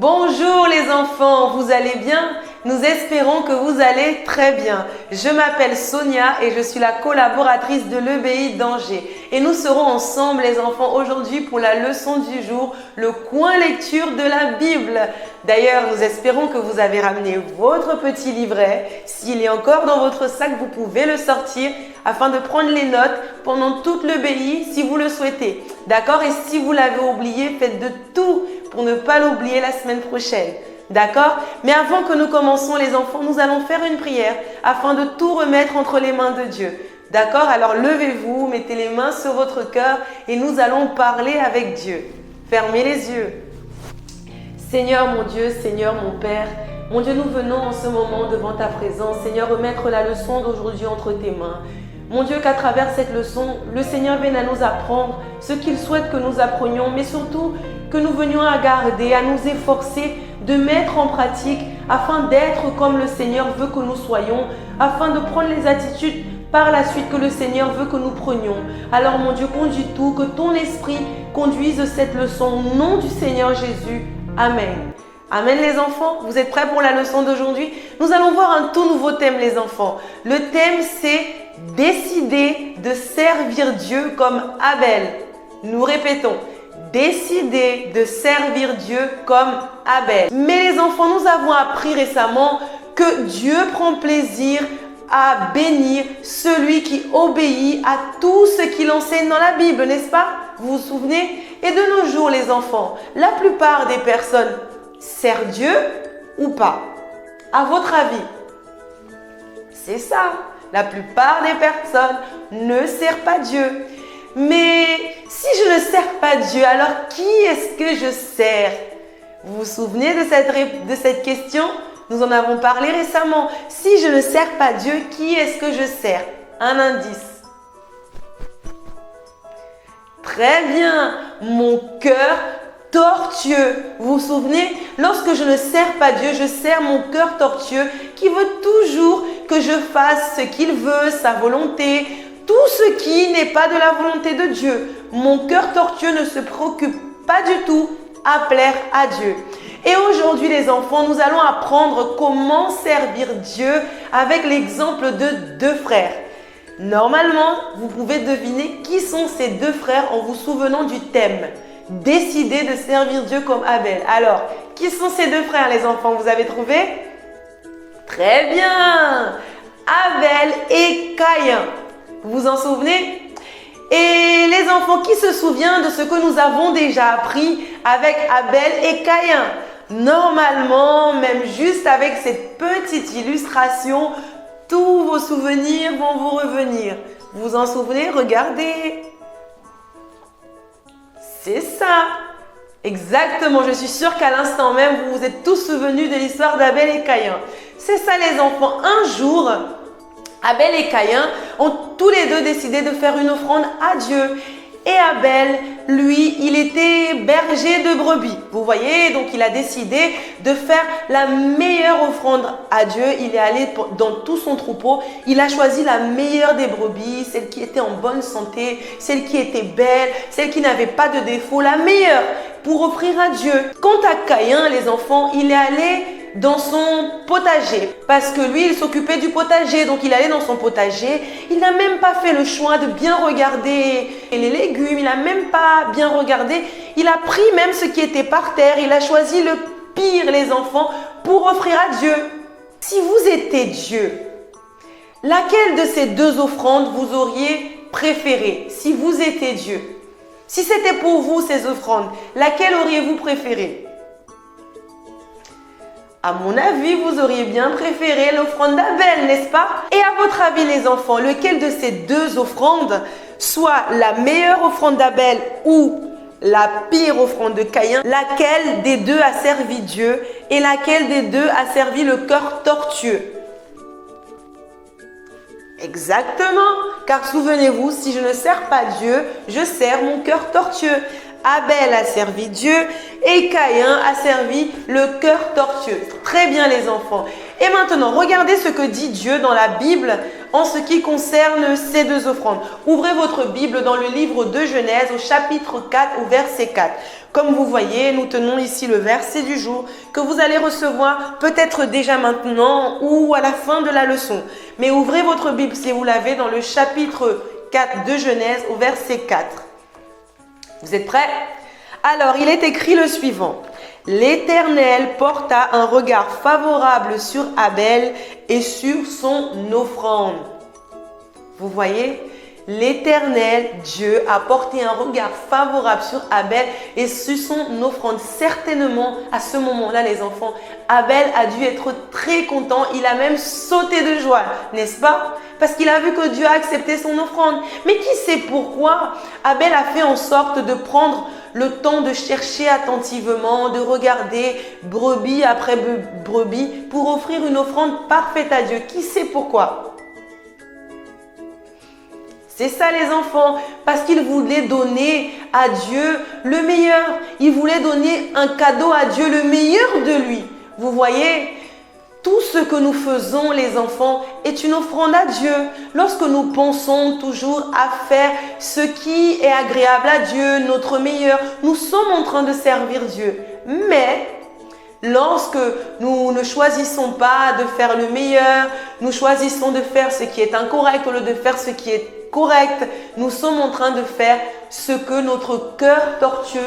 Bonjour les enfants, vous allez bien? Nous espérons que vous allez très bien. Je m'appelle Sonia et je suis la collaboratrice de l'EBI d'Angers. Et nous serons ensemble les enfants aujourd'hui pour la leçon du jour, le coin lecture de la Bible. D'ailleurs, nous espérons que vous avez ramené votre petit livret. S'il est encore dans votre sac, vous pouvez le sortir afin de prendre les notes pendant toute l'EBI si vous le souhaitez. D'accord? Et si vous l'avez oublié, faites de tout pour ne pas l'oublier la semaine prochaine. D'accord? Mais avant que nous commençons les enfants, nous allons faire une prière afin de tout remettre entre les mains de Dieu. D'accord? Alors levez-vous, mettez les mains sur votre cœur et nous allons parler avec Dieu. Fermez les yeux. Seigneur mon Dieu, Seigneur mon Père, mon Dieu, nous venons en ce moment devant ta présence. Seigneur, remettre la leçon d'aujourd'hui entre tes mains. Mon Dieu, qu'à travers cette leçon, le Seigneur vienne à nous apprendre ce qu'il souhaite que nous apprenions, mais surtout que nous venions à garder, à nous efforcer de mettre en pratique afin d'être comme le Seigneur veut que nous soyons, afin de prendre les attitudes par la suite que le Seigneur veut que nous prenions. Alors mon Dieu, conduis tout, que ton esprit conduise cette leçon au nom du Seigneur Jésus. Amen. Amen les enfants, vous êtes prêts pour la leçon d'aujourd'hui? Nous allons voir un tout nouveau thème les enfants. Le thème c'est décider de servir Dieu comme Abel. Nous répétons, décider de servir Dieu comme Abel. Mais les enfants, nous avons appris récemment que Dieu prend plaisir à bénir celui qui obéit à tout ce qu'il enseigne dans la Bible, n'est-ce pas? Vous vous souvenez? Et de nos jours les enfants, la plupart des personnes servent Dieu ou pas? À votre avis? C'est ça. La plupart des personnes ne servent pas Dieu. Mais si je ne sers pas Dieu, alors qui est-ce que je sers? Vous vous souvenez de cette question? Nous en avons parlé récemment. Si je ne sers pas Dieu, qui est-ce que je sers? Un indice. Très bien, mon cœur tortueux. Vous vous souvenez? Lorsque je ne sers pas Dieu, je sers mon cœur tortueux qui veut toujours que je fasse ce qu'il veut, sa volonté, tout ce qui n'est pas de la volonté de Dieu. Mon cœur tortueux ne se préoccupe pas du tout à plaire à Dieu. Et aujourd'hui les enfants, nous allons apprendre comment servir Dieu avec l'exemple de deux frères. Normalement, vous pouvez deviner qui sont ces deux frères en vous souvenant du thème. Décider de servir Dieu comme Abel. Alors, qui sont ces deux frères les enfants? Vous avez trouvé? Très bien! Abel et Caïn. Vous vous en souvenez? Et les enfants, qui se souvient de ce que nous avons déjà appris avec Abel et Caïn? Normalement, même juste avec cette petite illustration, tous vos souvenirs vont vous revenir. Vous vous en souvenez? Regardez. C'est ça. Exactement. Je suis sûre qu'à l'instant même, vous vous êtes tous souvenus de l'histoire d'Abel et Caïn. C'est ça les enfants. Un jour, Abel et Caïn ont tous les deux décidé de faire une offrande à Dieu. Et Abel, lui, il était berger de brebis. Vous voyez, donc il a décidé de faire la meilleure offrande à Dieu. Il est allé dans tout son troupeau. Il a choisi la meilleure des brebis, celle qui était en bonne santé, celle qui était belle, celle qui n'avait pas de défaut, la meilleure pour offrir à Dieu. Quant à Caïn, les enfants, il est allé dans son potager parce que lui il s'occupait du potager, donc il allait dans son potager. Il n'a même pas fait le choix de bien regarder les légumes, il n'a même pas bien regardé, il a pris même ce qui était par terre, il a choisi le pire les enfants pour offrir à Dieu. Si vous étiez Dieu, laquelle de ces deux offrandes vous auriez préféré? Si vous étiez Dieu, si c'était pour vous ces offrandes, laquelle auriez-vous préféré? À mon avis, vous auriez bien préféré l'offrande d'Abel, n'est-ce pas? Et à votre avis, les enfants, lequel de ces deux offrandes, soit la meilleure offrande d'Abel ou la pire offrande de Caïn, laquelle des deux a servi Dieu et laquelle des deux a servi le cœur tortueux? Exactement, car souvenez-vous, si je ne sers pas Dieu, je sers mon cœur tortueux. Abel a servi Dieu et Caïn a servi le cœur tortueux. Très bien les enfants. Et maintenant, regardez ce que dit Dieu dans la Bible en ce qui concerne ces deux offrandes. Ouvrez votre Bible dans le livre de Genèse au chapitre 4 au verset 4. Comme vous voyez, nous tenons ici le verset du jour que vous allez recevoir peut-être déjà maintenant ou à la fin de la leçon. Mais ouvrez votre Bible si vous l'avez dans le chapitre 4 de Genèse au verset 4. Vous êtes prêts? Alors, il est écrit le suivant. L'Éternel porta un regard favorable sur Abel et sur son offrande. Vous voyez, l'Éternel, Dieu, a porté un regard favorable sur Abel et sur son offrande. Certainement, à ce moment-là, les enfants, Abel a dû être très content. Il a même sauté de joie, n'est-ce pas? Parce qu'il a vu que Dieu a accepté son offrande. Mais qui sait pourquoi Abel a fait en sorte de prendre le temps de chercher attentivement, de regarder brebis après brebis pour offrir une offrande parfaite à Dieu? Qui sait pourquoi? C'est ça les enfants, parce qu'il voulait donner à Dieu le meilleur. Il voulait donner un cadeau à Dieu, le meilleur de lui. Vous voyez, tout ce que nous faisons les enfants est une offrande à Dieu. Lorsque nous pensons toujours à faire ce qui est agréable à Dieu, notre meilleur, nous sommes en train de servir Dieu. Mais lorsque nous ne choisissons pas de faire le meilleur, nous choisissons de faire ce qui est incorrect au lieu de faire ce qui est correct, nous sommes en train de faire ce que notre cœur tortueux,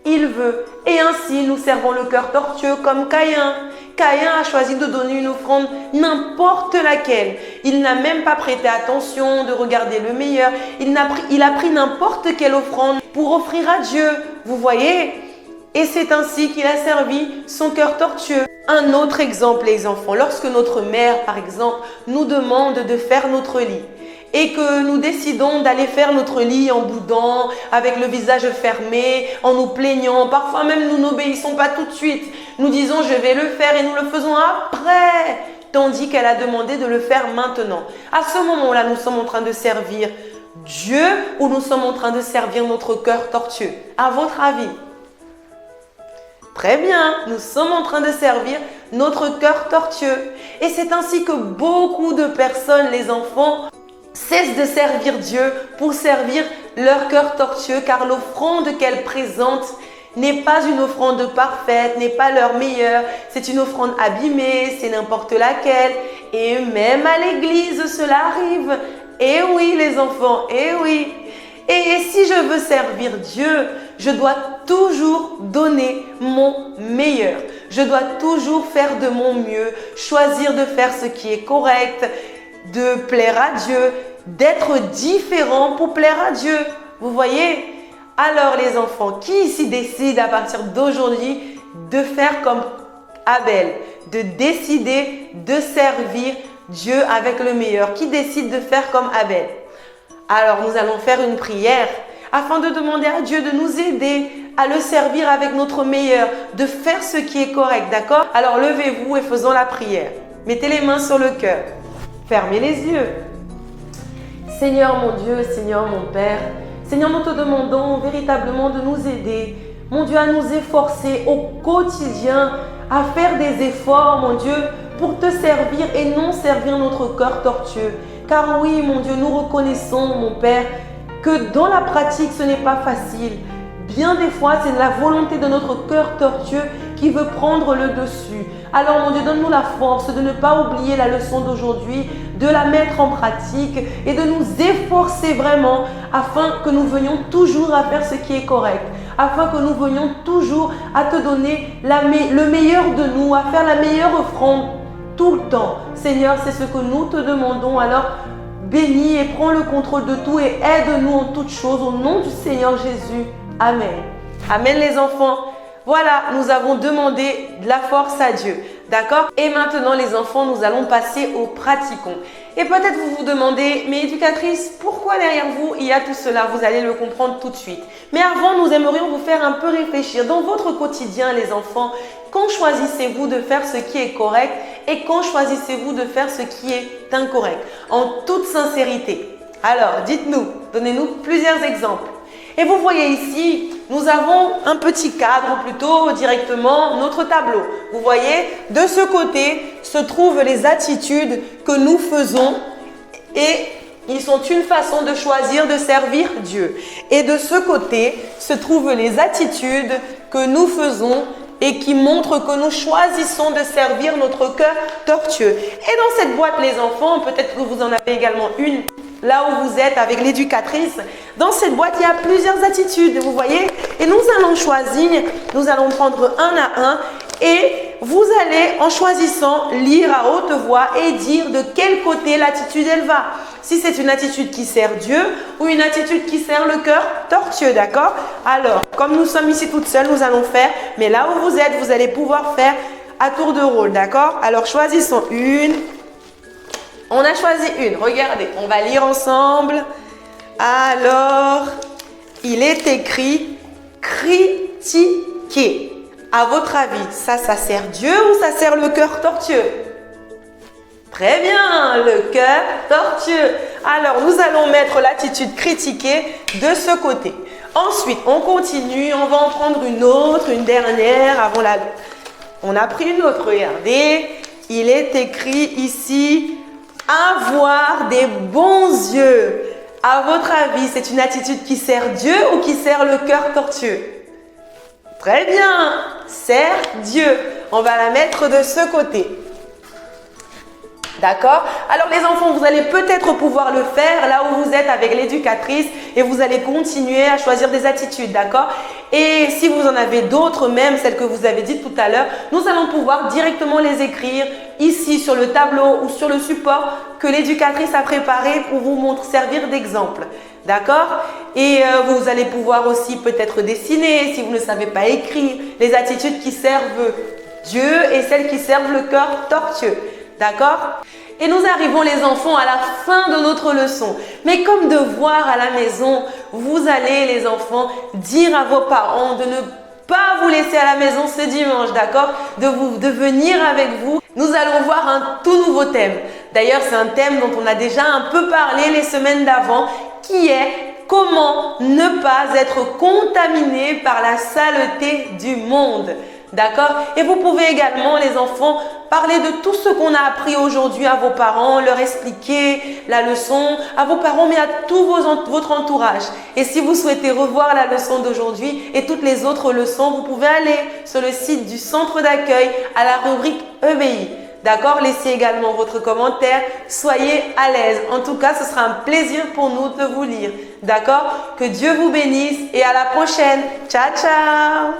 il veut. Et ainsi, nous servons le cœur tortueux comme Caïn. Caïn a choisi de donner une offrande n'importe laquelle. Il n'a même pas prêté attention de regarder le meilleur. Il a pris n'importe quelle offrande pour offrir à Dieu. Vous voyez? Et c'est ainsi qu'il a servi son cœur tortueux. Un autre exemple, les enfants, lorsque notre mère, par exemple, nous demande de faire notre lit et que nous décidons d'aller faire notre lit en boudant, avec le visage fermé, en nous plaignant, parfois même nous n'obéissons pas tout de suite. Nous disons je vais le faire et nous le faisons après, tandis qu'elle a demandé de le faire maintenant. À ce moment-là, nous sommes en train de servir Dieu ou nous sommes en train de servir notre cœur tortueux? À votre avis? Très bien, nous sommes en train de servir notre cœur tortueux. Et c'est ainsi que beaucoup de personnes, les enfants, cessent de servir Dieu pour servir leur cœur tortueux, car l'offrande qu'elles présentent n'est pas une offrande parfaite, n'est pas leur meilleure. C'est une offrande abîmée, c'est n'importe laquelle. Et même à l'église, cela arrive. Et oui, les enfants, et oui. Et si je veux servir Dieu, je dois toujours donner mon meilleur. Je dois toujours faire de mon mieux, choisir de faire ce qui est correct, de plaire à Dieu, d'être différent pour plaire à Dieu. Vous voyez? Alors les enfants, qui ici décide à partir d'aujourd'hui de faire comme Abel, de décider de servir Dieu avec le meilleur? Qui décide de faire comme Abel? Alors nous allons faire une prière afin de demander à Dieu de nous aider à le servir avec notre meilleur, de faire ce qui est correct, d'accord? Alors levez-vous et faisons la prière. Mettez les mains sur le cœur. Fermez les yeux. Seigneur mon Dieu, Seigneur mon Père, Seigneur, nous te demandons véritablement de nous aider, mon Dieu, à nous efforcer au quotidien, à faire des efforts, mon Dieu, pour te servir et non servir notre cœur tortueux. Car oui, mon Dieu, nous reconnaissons, mon Père, que dans la pratique, ce n'est pas facile. Bien des fois, c'est la volonté de notre cœur tortueux qui veut prendre le dessus. Alors, mon Dieu, donne-nous la force de ne pas oublier la leçon d'aujourd'hui, de la mettre en pratique et de nous efforcer vraiment afin que nous venions toujours à faire ce qui est correct, afin que nous venions toujours à te donner le meilleur de nous, à faire la meilleure offrande tout le temps. Seigneur, c'est ce que nous te demandons. Alors, bénis et prends le contrôle de tout et aide-nous en toutes choses au nom du Seigneur Jésus. Amen. Amen les enfants. Voilà, nous avons demandé de la force à Dieu. D'accord? Et maintenant les enfants, nous allons passer au pratiquons. Et peut-être vous vous demandez, mais éducatrice, pourquoi derrière vous il y a tout cela? Vous allez le comprendre tout de suite. Mais avant, nous aimerions vous faire un peu réfléchir. Dans votre quotidien les enfants, quand choisissez-vous de faire ce qui est correct et quand choisissez-vous de faire ce qui est incorrect? En toute sincérité. Alors, dites-nous, donnez-nous plusieurs exemples. Et vous voyez ici, nous avons un petit cadre plutôt directement, notre tableau. Vous voyez, de ce côté se trouvent les attitudes que nous faisons et ils sont une façon de choisir de servir Dieu. Et de ce côté se trouvent les attitudes que nous faisons et qui montrent que nous choisissons de servir notre cœur tortueux. Et dans cette boîte, les enfants, peut-être que vous en avez également une là où vous êtes avec l'éducatrice. Dans cette boîte, il y a plusieurs attitudes, vous voyez. Et nous allons choisir, nous allons prendre un à un et vous allez, en choisissant, lire à haute voix et dire de quel côté l'attitude elle va. Si c'est une attitude qui sert Dieu ou une attitude qui sert le cœur tortueux, d'accord? Alors, comme nous sommes ici toutes seules, nous allons faire, mais là où vous êtes, vous allez pouvoir faire à tour de rôle, d'accord? Alors, choisissons une. On a choisi une, regardez, on va lire ensemble. Alors, il est écrit critiquer. À votre avis, ça sert Dieu ou ça sert le cœur tortueux? Très bien, le cœur tortueux. Alors, nous allons mettre l'attitude critiquer de ce côté. Ensuite, on continue, on va en prendre une autre, une dernière avant la... On a pris une autre, regardez. Il est écrit ici, avoir des bons yeux. À votre avis, c'est une attitude qui sert Dieu ou qui sert le cœur tortueux? Très bien, sert Dieu. On va la mettre de ce côté. D'accord? Alors les enfants, vous allez peut-être pouvoir le faire là où vous êtes avec l'éducatrice et vous allez continuer à choisir des attitudes, d'accord? Et si vous en avez d'autres, même celles que vous avez dites tout à l'heure, nous allons pouvoir directement les écrire ici sur le tableau ou sur le support que l'éducatrice a préparé pour vous servir d'exemple. D'accord? Et vous allez pouvoir aussi peut-être dessiner, si vous ne savez pas écrire, les attitudes qui servent Dieu et celles qui servent le cœur tortueux. D'accord? Et nous arrivons les enfants à la fin de notre leçon. Mais comme devoir à la maison, vous allez les enfants dire à vos parents de ne pas vous laisser à la maison ce dimanche, d'accord? De venir avec vous. Nous allons voir un tout nouveau thème. D'ailleurs, c'est un thème dont on a déjà un peu parlé les semaines d'avant, qui est comment ne pas être contaminé par la saleté du monde. D'accord? Et vous pouvez également, les enfants, parler de tout ce qu'on a appris aujourd'hui à vos parents, leur expliquer la leçon à vos parents, mais à tout votre entourage. Et si vous souhaitez revoir la leçon d'aujourd'hui et toutes les autres leçons, vous pouvez aller sur le site du centre d'accueil à la rubrique EBI. D'accord? Laissez également votre commentaire. Soyez à l'aise. En tout cas, ce sera un plaisir pour nous de vous lire. D'accord? Que Dieu vous bénisse et à la prochaine. Ciao, ciao!